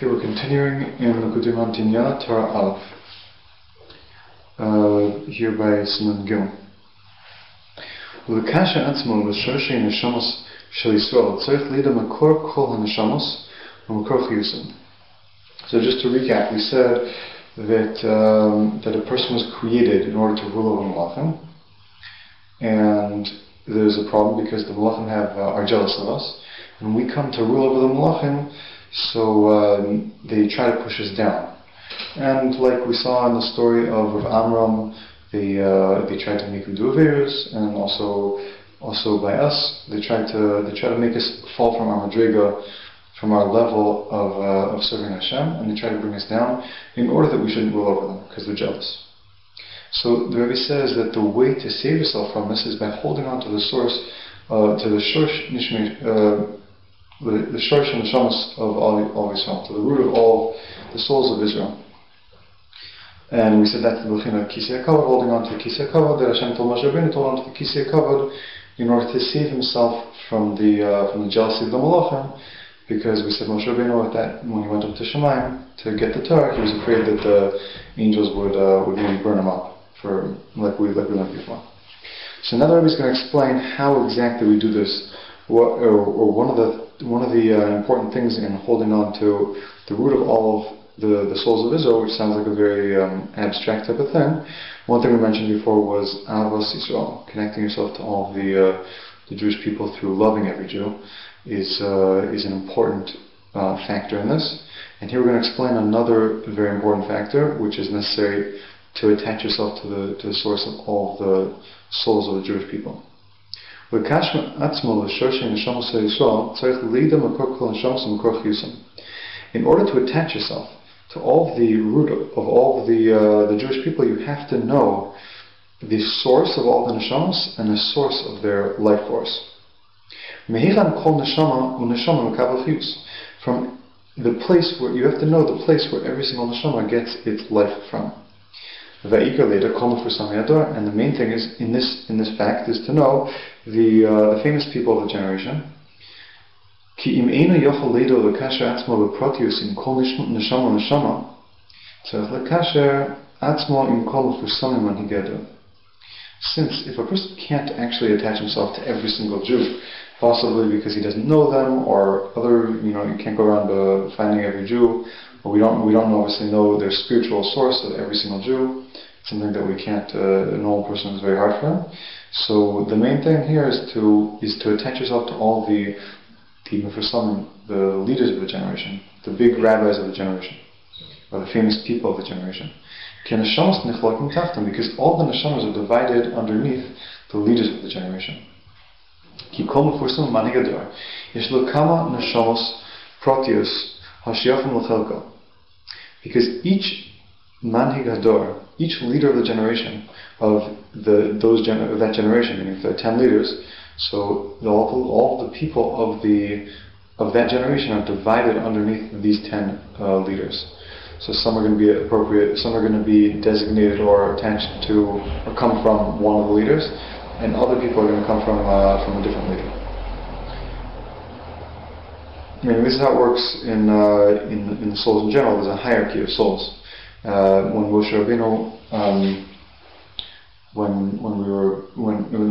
Okay, we're continuing in Likutay Moharan, Torah Aleph, here by Siman Gimel. ולקשר עצמו לשורשי נשמות של ישראל צריך לידע מקור כל הנשמות ומקור חיוסם. So just to recap, we said that a person was created in order to rule over Malachim, and there's a problem because the Malachim are jealous of us. When we come to rule over the Malachim, so they try to push us down. And like we saw in the story of Rav Amram, they tried to make him do averos, and also by us, they try to make us fall from our madriga, from our level of serving Hashem, and they try to bring us down in order that we shouldn't rule over them because they're jealous. So the Rebbe says that the way to save yourself from this is by holding on to the source, to the shorsh the shorsh and neshamas of all Israel, to the root of all the souls of Israel. And we said that's the Bechina Kisei HaKavod, holding on to the Kisei HaKavod, that Hashem told Moshe Rabbeinu to hold on to the Kisei HaKavod in order to save himself from the jealousy of the Malachim, because we said Moshe Rabbeinu when he went up to Shemayim to get the Torah, he was afraid that the angels would maybe burn him up, like we learned before. So now the Rebbe is going to explain how exactly we do this, or one of the important things in holding on to the root of all of the souls of Israel, which sounds like a very abstract type of thing. One thing we mentioned before was Avos Yisrael, connecting yourself to all of the Jewish people through loving every Jew is an important factor in this. And here we're going to explain another very important factor, which is necessary to attach yourself to the source of all of the souls of the Jewish people. In order to attach yourself to all of the root of all of the Jewish people, you have to know the source of all the neshamos and the source of their life force. From the place where you have to know the place where every single neshama gets its life from. And the main thing is in this fact is to know the famous people of the generation. Since if a person can't actually attach himself to every single Jew, possibly because he doesn't know them, or you can't go around finding every Jew, or we don't obviously know their spiritual source of every single Jew. It's something that we can't. A normal person is very hard for them. So the main thing here is to attach yourself to all the Mefursamim, the leaders of the generation, the big rabbis of the generation, or the famous people of the generation. Because all the neshamas are divided underneath the leaders of the generation. Because each manhig hador, each leader of the generation, of that generation, meaning if there are 10 leaders, so all the people of that generation are divided underneath these 10 leaders. So some are going to be appropriate, some are going to be designated or attached to or come from one of the leaders, and other people are going to come from a different leader. I mean, this is how it works in the souls in general. There's a hierarchy of souls. When Moshe Rabbeinu, when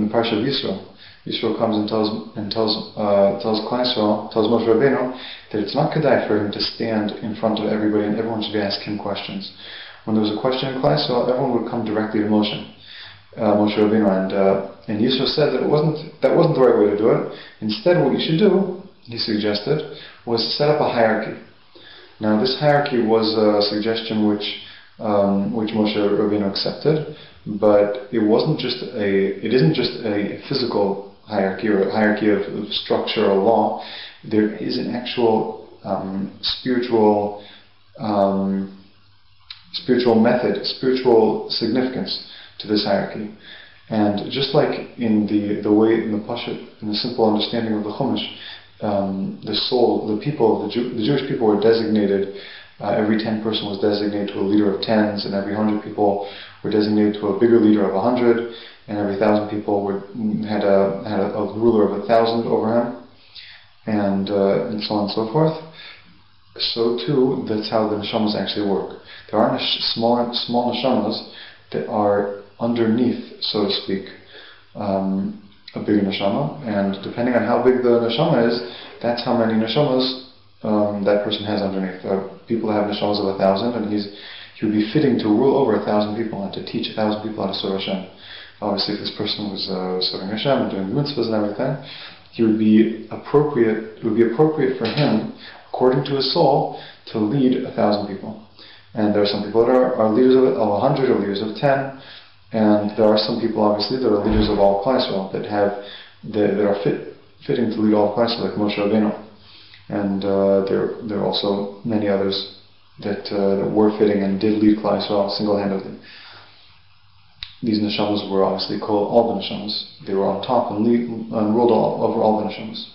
the Parsha of Yisro comes and tells Klal Yisrael, tells Moshe Rabbeinu that it's not kedai for him to stand in front of everybody and everyone should be asking him questions. When there was a question in Klal Yisrael, everyone would come directly to Moshe Rabbeinu, and Yisro said that wasn't the right way to do it. Instead, what you should do, he suggested, was to set up a hierarchy. Now, this hierarchy was a suggestion which Moshe Rabbeinu accepted, but it isn't just a physical hierarchy or a hierarchy of structure or law. There is an actual spiritual method, spiritual significance to this hierarchy. And just like in the simple understanding of the Chumash, the Jewish people were designated. Every 10 person was designated to a leader of 10s, and every 100 people were designated to a bigger leader of 100, and every 1,000 people had a ruler of 1,000 over him, and so on and so forth. so too that's how the neshamas actually work. There are small neshamas that are underneath, so to speak, a bigger neshama, and depending on how big the neshama is, that's how many neshamas that person has underneath. People have neshamas of 1,000, and he would be fitting to rule over 1,000 people and to teach 1,000 people how to serve Hashem. Obviously, if this person was serving Hashem and doing mitzvahs and everything, it would be appropriate for him, according to his soul, to lead 1,000 people. And there are some people that are leaders of 100 or leaders of 10, and there are some people, obviously, that are leaders of all of Klal Yisrael, that are fitting to lead all of Klal Yisrael, like Moshe Rabbeinu. And there are also many others that were fitting and did lead Klal Yisrael single-handedly. These neshamas were obviously called all the neshamas. They were on top and ruled over all the neshamas.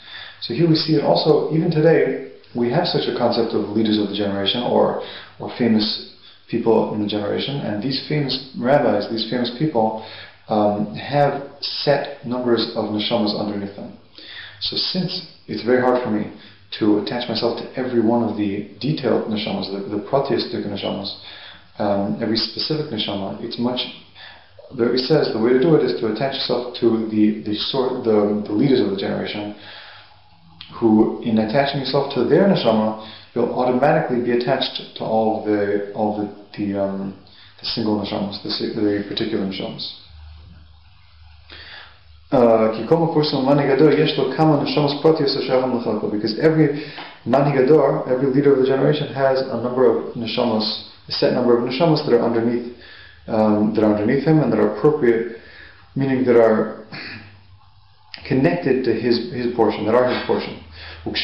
So here we see it also, even today, we have such a concept of leaders of the generation, or famous people in the generation, and these famous rabbis, these famous people, have set numbers of neshamas underneath them. So since it's very hard for me to attach myself to every one of the detailed neshamas, the pratyistic neshamas, every specific neshama, it's much. The Rebbe says the way to do it is to attach yourself to the leaders of the generation, who, in attaching yourself to their neshama, you'll automatically be attached to all the single neshamas, the particular neshamas. Because every manhigador, every leader of the generation, has a number of neshamas, a set number of neshamas that are underneath him, and that are appropriate, meaning that are connected to his portion, that are his portion. And when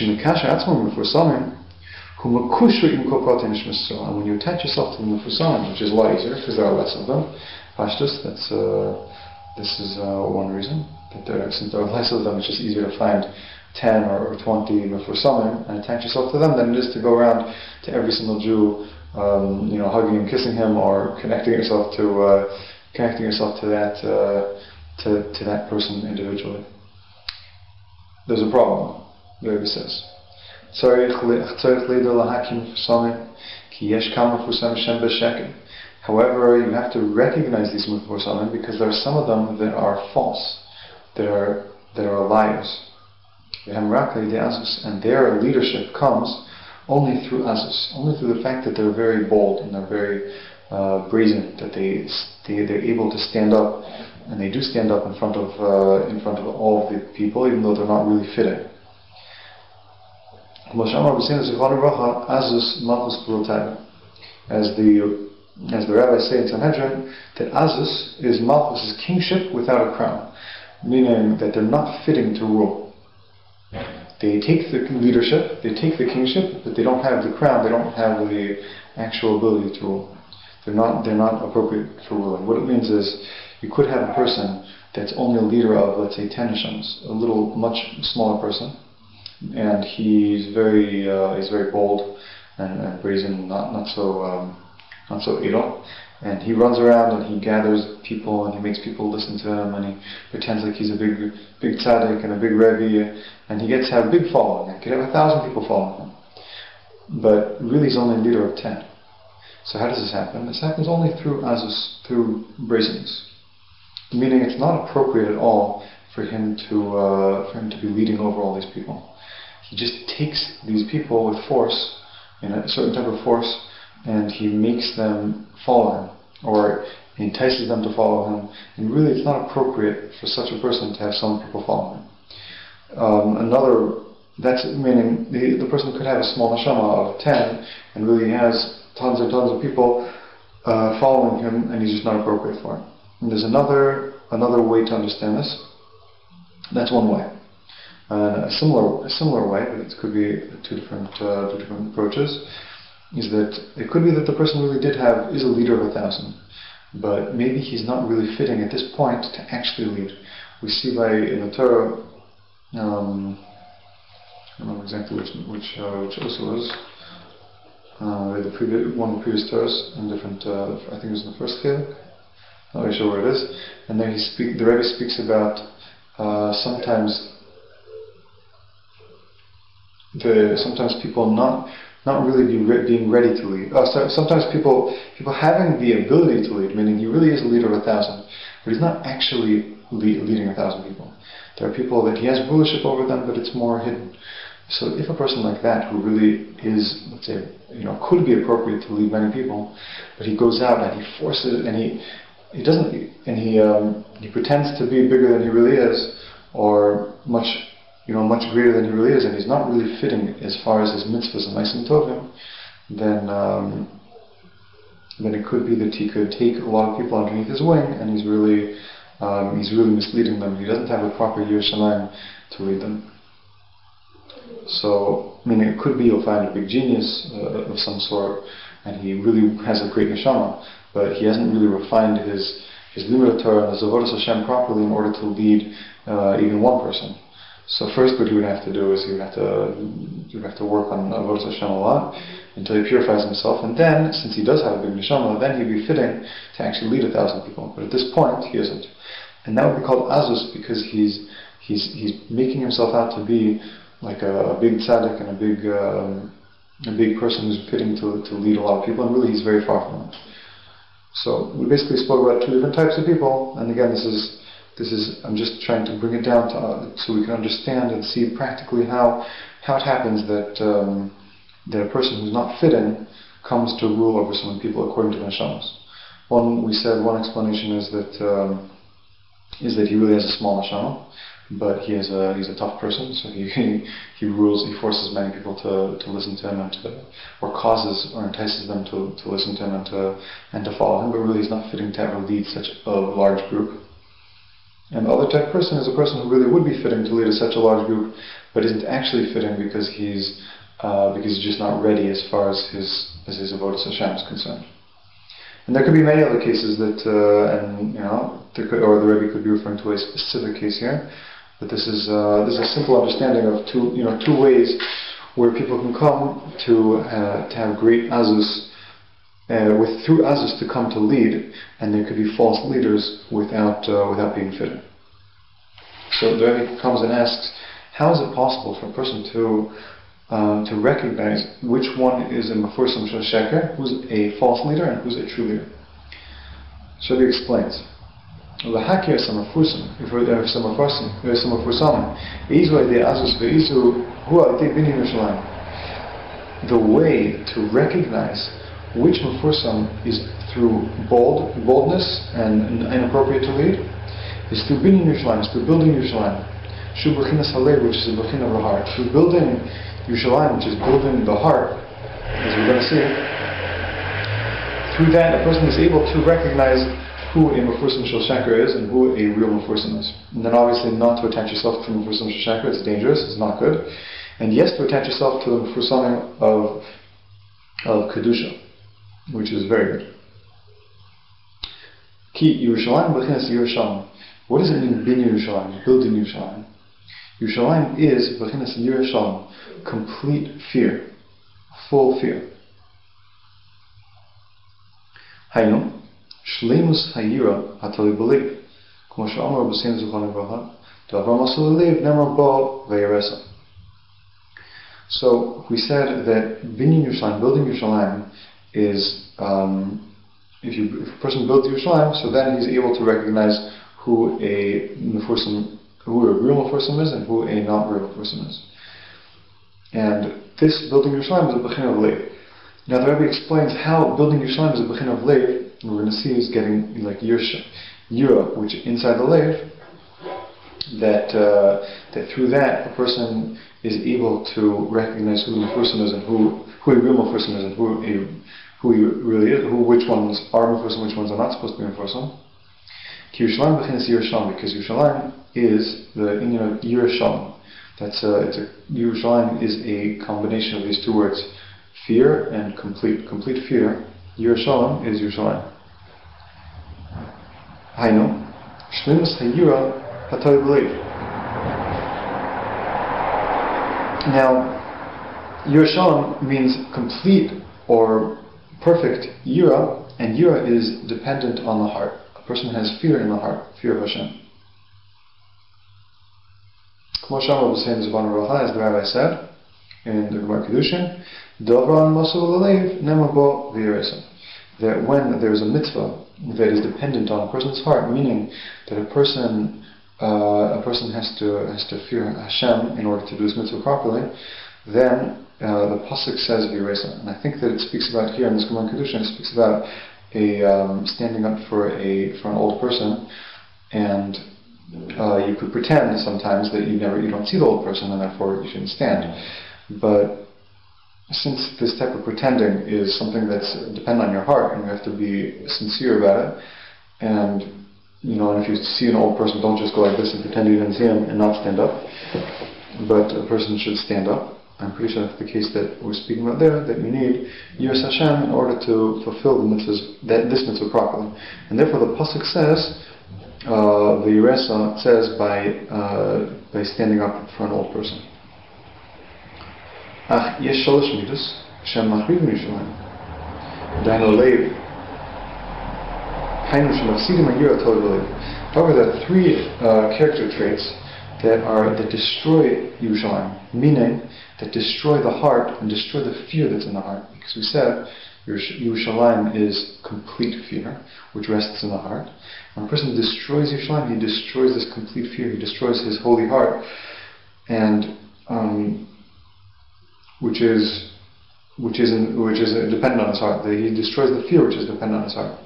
you attach yourself to the Mefusamim, which is a lot easier because there are less of them, Pashtus, this is one reason, that since there are less of them, it's just easier to find 10 or 20 Mefusamim and attach yourself to them than it is to go around to every single Jew, hugging and kissing him, or connecting yourself to that person individually. There's a problem, the Rebbe says. However, you have to recognize these Mefusamim, because there are some of them that are false, that are liars. And their leadership comes only through azus, only through the fact that they're very bold and they're very brazen, that they're able to stand up, and they do stand up in front of all of the people, even though they're not really fitting. As the rabbis say in Sanhedrin, that azus is Malchus' kingship without a crown, meaning that they're not fitting to rule. They take the leadership, they take the kingship, but they don't have the crown, they don't have the actual ability to rule. They're not appropriate for ruling. What it means is, you could have a person that's only a leader of, let's say, 10 neshamas, much smaller person, and he's very bold and brazen, not so idle, and he runs around and he gathers people and he makes people listen to him, and he pretends like he's a big tzaddik and a big rebbe, and he gets to have a big following. He could have 1,000 people following him, but really he's only a leader of 10. So how does this happen? This happens only through azus, through brazenness. Meaning it's not appropriate at all for him to be leading over all these people. He just takes these people with force, in a certain type of force, and he makes them follow him, or entices them to follow him. And really, it's not appropriate for such a person to have some people follow him. That's meaning the person could have a small neshama of 10, and really has tons and tons of people following him, and he's just not appropriate for him. And there's another way to understand this. That's one way. A similar way, but it could be two different approaches, is that it could be that the person really is a leader of 1,000, but maybe he's not really fitting at this point to actually lead. We see in the Torah, I don't remember exactly which also was. One of the previous Torahs in different. I think it was in the first Chiluk. Not really sure where it is. And there the Rebbe speaks about sometimes people not not really being ready to lead. So sometimes people having the ability to lead, meaning he really is a leader of 1,000, but he's not actually leading 1,000 people. There are people that he has rulership over them, but it's more hidden. So if a person like that, who really is, let's say, could be appropriate to lead many people, but he goes out and he forces it, and he doesn't, and he pretends to be bigger than he really is, or much greater than he really is, and he's not really fitting as far as his mitzvahs and ma'asim tovim, then it could be that he could take a lot of people underneath his wing, and he's really misleading them. He doesn't have a proper yiras shamayim to lead them. So, it could be you'll find a big genius of some sort, and he really has a great neshama, but he hasn't really refined his limud Torah and his avodas Hashem properly in order to lead even one person. So first, what he would have to do is he would have to work on avodas Hashem a lot until he purifies himself, and then, since he does have a big neshama, then he'd be fitting to actually lead 1,000 people. But at this point, he isn't, and that would be called azus, because he's making himself out to be like a big tzaddik and a big person who's fitting to lead a lot of people, and really he's very far from it. So we basically spoke about two different types of people, and again, this is I'm just trying to bring it down so we can understand and see practically how it happens that a person who's not fitting comes to rule over so many people according to the neshamas. One explanation is that he really has a small neshama, but he's a tough person, so he rules, he forces many people to listen to him or causes or entices them to listen to him and to follow him, but really he's not fitting to ever lead such a large group. And the other type of person is a person who really would be fitting to lead such a large group, but isn't actually fitting because he's just not ready as far as his avodas Hashem is concerned. And there could be many other cases that, or the Rebbe could be referring to a specific case here, but this is a simple understanding of two ways where people can come to have great azus, through azus to come to lead, and there could be false leaders without being fitting. So the Rebbe comes and asks, how is it possible for a person to recognize which one is a mefursam shel sheker, who's a false leader, and who's a true leader? So he explains. The way to recognize which mefursam is through boldness and inappropriate to lead is through binyan Yerushalayim, is through building Yerushalayim. Shu b'chinas halev, which is the b'china of the heart. Through building Yerushalayim, which is building the heart, as we're going to see, through that a person is able to recognize who a mefursam shel sheker is and who a real mefursam is. And then obviously not to attach yourself to mefursam shel sheker, it's dangerous, it's not good. And yes, to attach yourself to the mefursamim of kedusha, which is very good. Ki Yerushalayim b'chinas Yerushalayim. What does it mean, binyan Yerushalayim, building Yerushalayim? Yerushalayim is b'chinas Yerushalayim, complete fear, full fear. Haynu, shleimus hayira hatali b'lev, k'mo she'amar b'sein zuchon v'raha, d'avar masol lev nemar bo v'yaresa. So we said that binyan Yerushalayim, building Yerushalayim, is if a person builds Yerushalayim, so then he's able to recognize who a real mefursam is and who a not real mefursam is. And this building Yerushalayim is a b'china of lev. Now the Rebbe explains how building Yerushalayim is a b'china of lev, and we're going to see is getting like yira, which inside the lev, that through that a person is able to recognize who the mefursam is and who a real mefursam is and who he really is, which ones are mefursam, which ones are not supposed to be mefursam. Ki Yerushalayim b'chinas Yerushalayim, because Yerushalayim is the inyan of Yerushalayim. Yerushalayim is a combination of these two words, fear and complete fear. Yerushalayim is Yerushalayim. Haynu, shleimus hayira hatali b'lev. Now, Yerushalayim means complete or perfect yira, and yira is dependent on the heart. A person has fear in the heart, fear of Hashem. K'mo she'amar b'sein zuchon v'racha, as the Rabbi said in the Gemara Kedushin, Davran Masul Alev Nemabo Viresa. That when there is a mitzvah that is dependent on a person's heart, meaning that a person has to fear Hashem in order to do his mitzvah properly, then the pasuk says Viresa. And I think that it speaks about here in this Gemara Kedushin, it speaks about a standing up for an old person, and you could pretend sometimes that you don't see the old person, and therefore you shouldn't stand. But since this type of pretending is something that's dependent on your heart, and you have to be sincere about it, and if you see an old person, don't just go like this and pretend you didn't see him and not stand up, but a person should stand up. I'm pretty sure that's the case that we're speaking about there, that you need Yiras Hashem in order to fulfill the mitzvahs, this mitzvah properly. And therefore the pasuk says, the Yiresa says by standing up for an old person. Ach yesh shalosh midos shem machrivim Yerushalayim. Dainu leiv. Hainu shemafsidim hayira tov leiv. However, there are three character traits that destroy Yerushalayim, meaning that destroy the heart and destroy the fear that's in the heart. Because we said Yerushalayim is complete fear, which rests in the heart. When a person destroys Yerushalayim, he destroys this complete fear. He destroys his holy heart, and which is dependent on his heart. He destroys the fear which is dependent on his heart.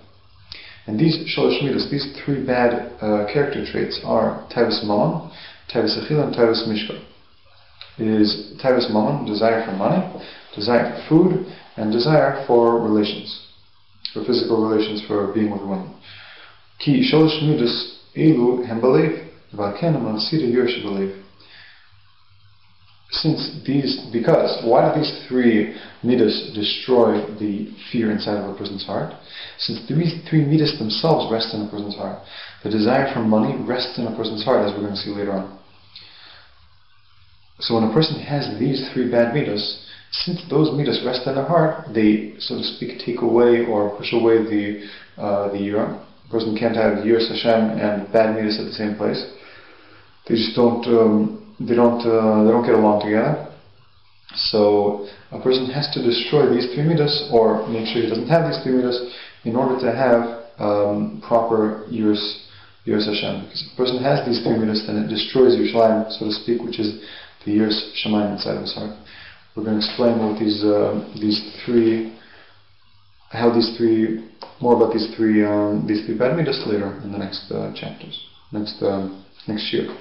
And these shalosh midos, these three bad character traits are taivas mammon, taivas achila, and taivas mishka. It is taivas mammon, desire for money, desire for food, and desire for relations, for physical relations, for being with women. Ki shalosh midos elu hem balev, v'alken amansida yirsh balev. Why do these three midas destroy the fear inside of a person's heart? Since these three midas themselves rest in a person's heart. The desire for money rests in a person's heart, as we're going to see later on. So when a person has these three bad midas, since those midas rest in their heart, they, so to speak, take away or push away the yira. A person can't have yiras Hashem and bad midas at the same place. They just don't. They don't get along together. So a person has to destroy these three midas, or make sure he doesn't have these three midas, in order to have proper yiras Hashem. Because if a person has these three midas, then it destroys Yerushalayim, so to speak, which is the yiras Shamayim inside of his heart. We're going to explain what more about these three bad midas later in the next chapters, next year.